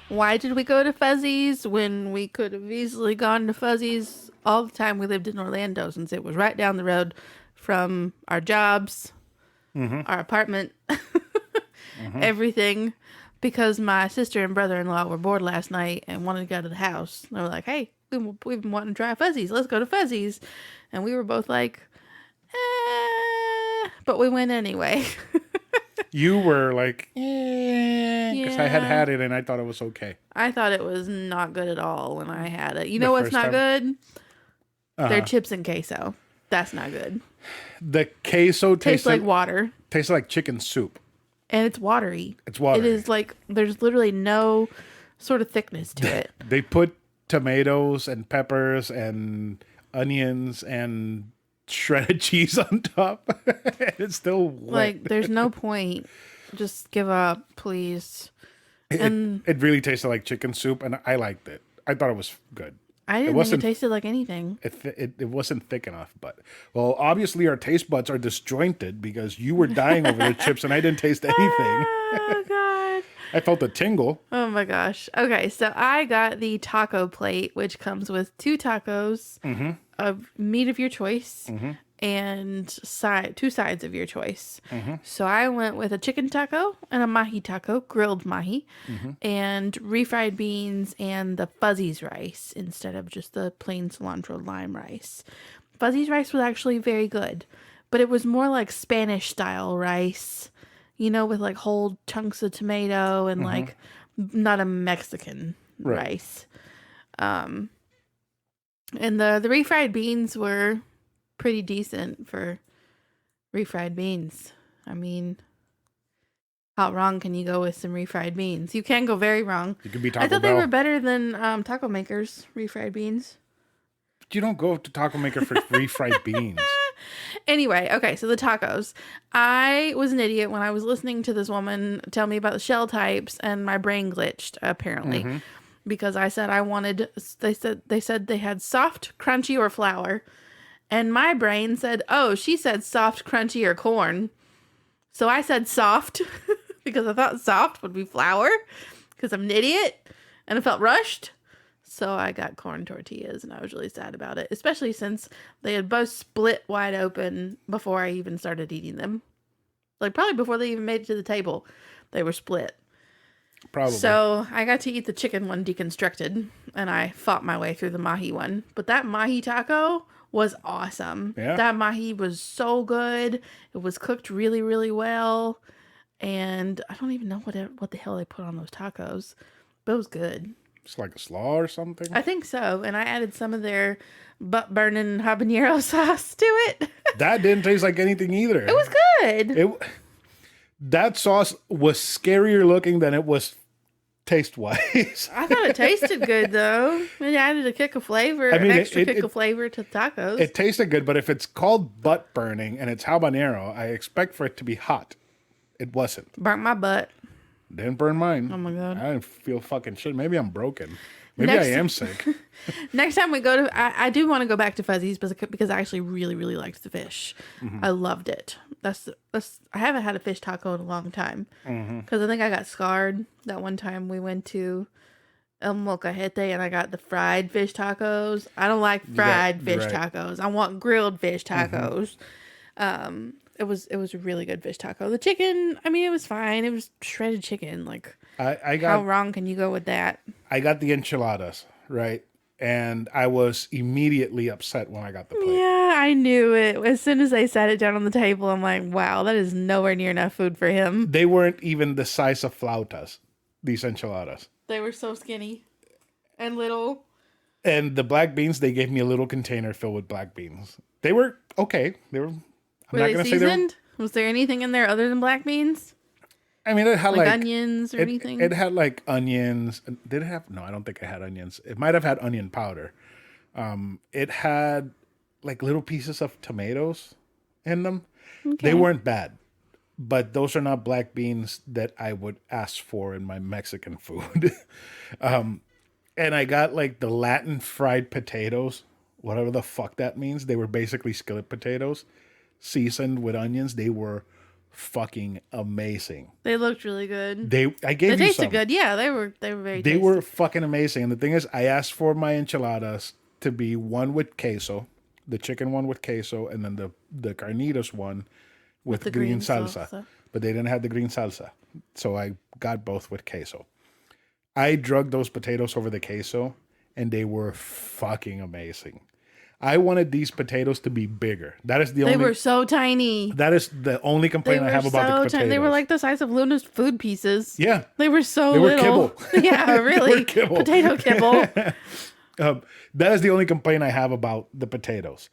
B: Why did we go to Fuzzy's when we could have easily gone to Fuzzy's all the time we lived in Orlando, since it was right down the road from our jobs, our apartment, everything? Because my sister and brother-in-law were bored last night and wanted to go to the house. They were like, hey, we've been wanting to try Fuzzy's. Let's go to Fuzzy's. And we were both like, but we went anyway.
A: You were like, because I had it and I thought it was okay.
B: I thought it was not good at all when I had it. You know what's not
A: time?
B: good? They're chips and queso. That's not good.
A: The queso
B: Tastes like water.
A: Tastes like chicken soup.
B: And it's watery.
A: It's watery.
B: It is like, there's literally no sort of thickness to it.
A: They put tomatoes and peppers and onions and shredded cheese on top. It's still wet.
B: Like, there's no point. Just give up, please.
A: It really tasted like chicken soup, and I liked it. I thought it was good.
B: I didn't think it tasted like anything.
A: It wasn't thick enough, but well, obviously our taste buds are disjointed because you were dying over the chips, and I didn't taste anything.
B: Oh God!
A: I felt a tingle.
B: Oh my gosh! Okay, so I got the taco plate, which comes with 2 tacos of meat of your choice and two sides of your choice. So I went with a chicken taco and a mahi taco, grilled mahi, and refried beans and the Fuzzy's rice instead of just the plain cilantro lime rice. Fuzzy's rice was actually very good, but it was more like Spanish style rice, you know, with like whole chunks of tomato and like not a Mexican rice. And the refried beans were pretty decent for refried beans. I mean, how wrong can you go with some refried beans? You can go very wrong.
A: You could be Taco
B: I thought
A: Bell.
B: they were better than Taco Maker's refried beans.
A: But you don't go to Taco Maker for refried beans.
B: Anyway, okay, so the tacos. I was an idiot when I was listening to this woman tell me about the shell types, and my brain glitched, apparently. Because I said I wanted, they said they had soft, crunchy, or flour. And my brain said, oh, she said soft, crunchy, or corn. So I said soft because I thought soft would be flour because I'm an idiot and I felt rushed. So I got corn tortillas and I was really sad about it, especially since they had both split wide open before I even started eating them. Like probably before they even made it to the table, they were split.
A: Probably.
B: So I got to eat the chicken one deconstructed and I fought my way through the mahi one. But that mahi taco was awesome.
A: Yeah.
B: That mahi was so good. It was cooked really, really well. And I don't even know what the hell they put on those tacos, but it was good.
A: It's like a slaw or something?
B: I think so. And I added some of their butt-burning habanero sauce to it.
A: That didn't taste like anything either.
B: It was good.
A: That sauce was scarier looking than it was taste-wise.
B: I thought it tasted good, though. It added a kick of flavor, an extra kick of flavor to tacos.
A: It tasted good, but if it's called butt burning and it's habanero, I expect for it to be hot. It wasn't.
B: Burnt my butt.
A: Didn't burn mine.
B: Oh, my God.
A: I didn't feel fucking shit. Maybe I'm broken. Maybe I am sick.
B: Next time we go to, I do want to go back to Fuzzy's because I actually really, really liked the fish. I loved it. I haven't had a fish taco in a long time because I think I got scarred that one time we went to El Molcajete, and I got the fried fish tacos. I don't like
A: You got
B: fried fish
A: right.
B: tacos. I want grilled fish tacos. It was a really good fish taco. The chicken, I mean, it was fine. It was shredded chicken. Like,
A: I
B: how
A: got
B: wrong can you go with that?
A: I got the enchiladas, right? And I was immediately upset when I got the plate.
B: Yeah, I knew it. As soon as they sat it down on the table, I'm like, wow, that is nowhere near enough food for him.
A: They weren't even the size of flautas, these enchiladas.
B: They were so skinny and little.
A: And the black beans, they gave me a little container filled with black beans. They were okay. They were. I'm
B: Were
A: not
B: they
A: gonna say they were.
B: seasoned? Was there anything in there other than black beans?
A: I mean, it had
B: Like
A: like
B: onions or anything?
A: it had like onions. Did it have? No, I don't think it had onions. It might have had onion powder. It had like little pieces of tomatoes in them.
B: Okay.
A: They weren't bad, but those are not black beans that I would ask for in my Mexican food. And I got like the Latin fried potatoes, whatever the fuck that means. They were basically skillet potatoes, seasoned with onions. They were fucking amazing.
B: They looked really good.
A: I
B: They
A: gave you
B: tasted
A: some.
B: good. Yeah, they were very
A: They
B: tasty.
A: were fucking amazing. And the thing is, I asked for my enchiladas to be one with queso, the chicken one with queso, and then the carnitas one with
B: the
A: green
B: green
A: salsa.
B: salsa.
A: But they didn't have the green salsa. So I got both with queso. I drug those potatoes over the queso, and they were fucking amazing. I wanted these potatoes to be bigger. That is the
B: They
A: only.
B: were so tiny.
A: That is the only
B: They
A: complaint I
B: were
A: have about the
B: so
A: potatoes.
B: tiny. They were like the size of Luna's food pieces.
A: yeah,
B: They were so
A: They were
B: little.
A: kibble.
B: Yeah, really.
A: kibble.
B: Potato kibble.
A: that is the only complaint I have about the potatoes.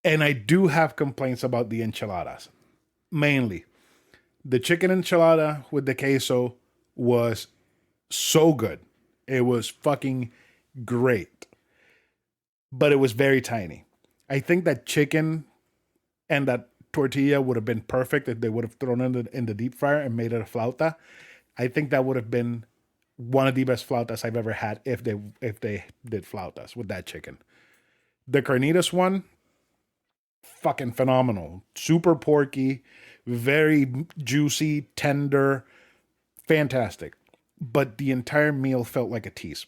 A: And I do have complaints about the enchiladas. Mainly, the chicken enchilada with the queso was so good. It was fucking great. But it was very tiny. I think that chicken and that tortilla would have been perfect if they would have thrown it in the deep fryer and made it a flauta. I think that would have been one of the best flautas I've ever had if they did flautas with that chicken. The carnitas one, fucking phenomenal. Super porky, very juicy, tender, fantastic. But the entire meal felt like a tease.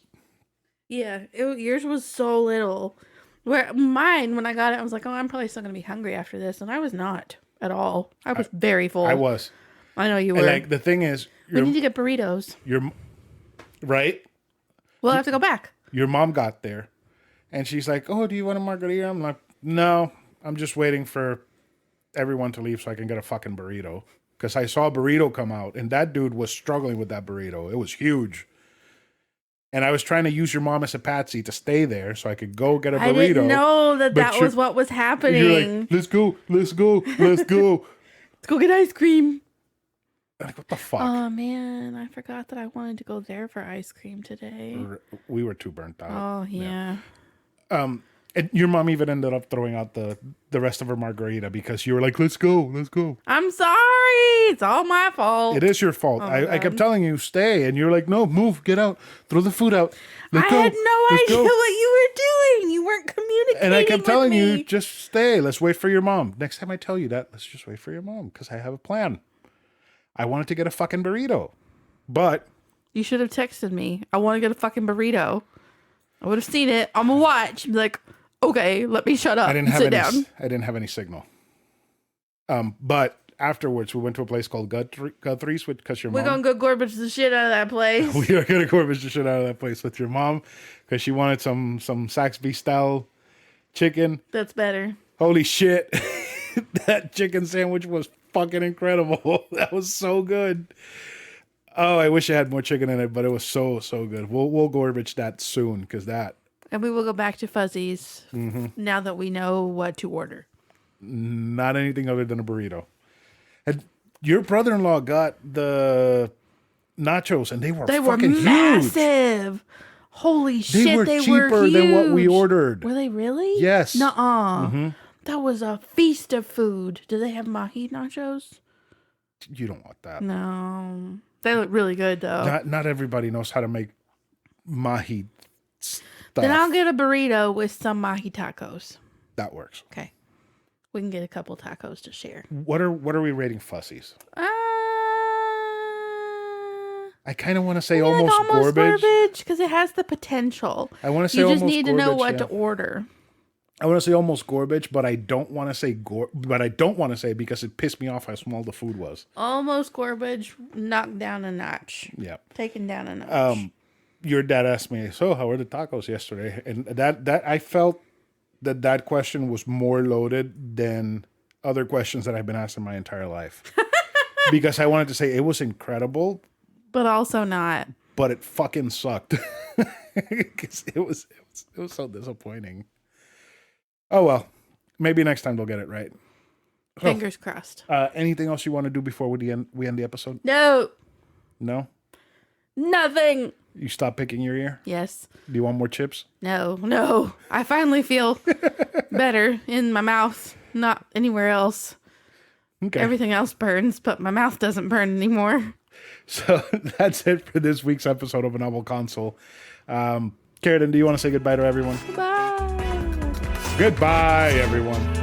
B: Yeah, yours was so little. Where mine, when I got it, I was like, oh, I'm probably still going to be hungry after this. And I was not at all. I was very full.
A: I was.
B: I know you
A: And
B: were.
A: like the thing is,
B: We need to get burritos.
A: you're right.
B: We'll have to go back.
A: Your mom got there, and she's like, "Oh, do you want a margarita?" I'm like, "No, I'm just waiting for everyone to leave so I can get a fucking burrito." Because I saw a burrito come out, and that dude was struggling with that burrito. It was huge. And I was trying to use your mom as a patsy to stay there so I could go get a burrito.
B: I didn't know that
A: but
B: that was what was
A: You're
B: happening.
A: like, let's go, let's go, let's go.
B: Let's go get ice cream.
A: I'm like, what the fuck?
B: Oh, man. I forgot that I wanted to go there for ice cream today.
A: We were too burnt out.
B: Oh, yeah.
A: And your mom even ended up throwing out the rest of her margarita because you were like, let's go, let's go.
B: I'm sorry. It's all my fault.
A: It is your fault. I kept telling you, stay. And you're like, no, move, get out, throw the food out.
B: I had no idea what you were doing. You weren't communicating.
A: And I kept telling
B: with me.
A: you, just stay. Let's wait for your mom. Next time I tell you that, let's just wait for your mom because I have a plan. I wanted to get a fucking burrito. But
B: You should have texted me. I want to get a fucking burrito. I would have seen it on my watch. Be like, okay, let me shut up
A: I didn't
B: and
A: have
B: sit
A: any
B: down.
A: I didn't have any signal. But afterwards we went to a place called Guthrie's because your
B: We're
A: mom
B: going to go garbage the shit out of that place.
A: we are gonna garbage the shit out of that place with your mom because she wanted some Saxby style chicken.
B: That's better.
A: Holy shit. That chicken sandwich was fucking incredible. That was so good. Oh, I wish I had more chicken in it, but it was so good. We'll garbage that soon because that
B: And we will go back to Fuzzies now that we know what to order.
A: not anything other than a burrito. And your brother-in-law got the nachos and they were fucking huge.
B: massive. Holy shit,
A: They were
B: they
A: cheaper
B: were huge.
A: than what we ordered.
B: Were they really?
A: Yes.
B: Nuh-uh. That was a feast of food. Do they have mahi nachos?
A: You don't want that.
B: No. They look really good, though.
A: Not everybody knows how to make mahi stuff.
B: Then I'll get a burrito with some mahi tacos.
A: That works.
B: Okay. We can get a couple tacos to share.
A: What are we rating Fussies? I kind of want to say
B: Maybe
A: almost garbage.
B: because it has the potential.
A: I want to say
B: You just
A: almost
B: need to know
A: garbage,
B: what
A: yeah.
B: to order.
A: I want to say almost garbage, but I don't want to say but I don't want to say because it pissed me off how small the food was.
B: Almost garbage, knocked down a notch.
A: Yeah.
B: Taken down a notch.
A: Your dad asked me, so how were the tacos yesterday? And that I felt that question was more loaded than other questions that I've been asked in my entire life. Because I wanted to say it was incredible,
B: but also not.
A: But it fucking sucked. Because it was so disappointing. Oh well, maybe next time they'll get it right.
B: Fingers crossed.
A: Anything else you want to do before we end the episode?
B: No.
A: No?
B: Nothing.
A: You stop picking your ear?
B: Yes.
A: Do you want more chips?
B: No. I finally feel better in my mouth, not anywhere else.
A: Okay.
B: Everything else burns, but my mouth doesn't burn anymore.
A: So that's it for this week's episode of A Novel Console. Karradyne, do you want to say goodbye to everyone?
B: Bye.
A: Goodbye, everyone.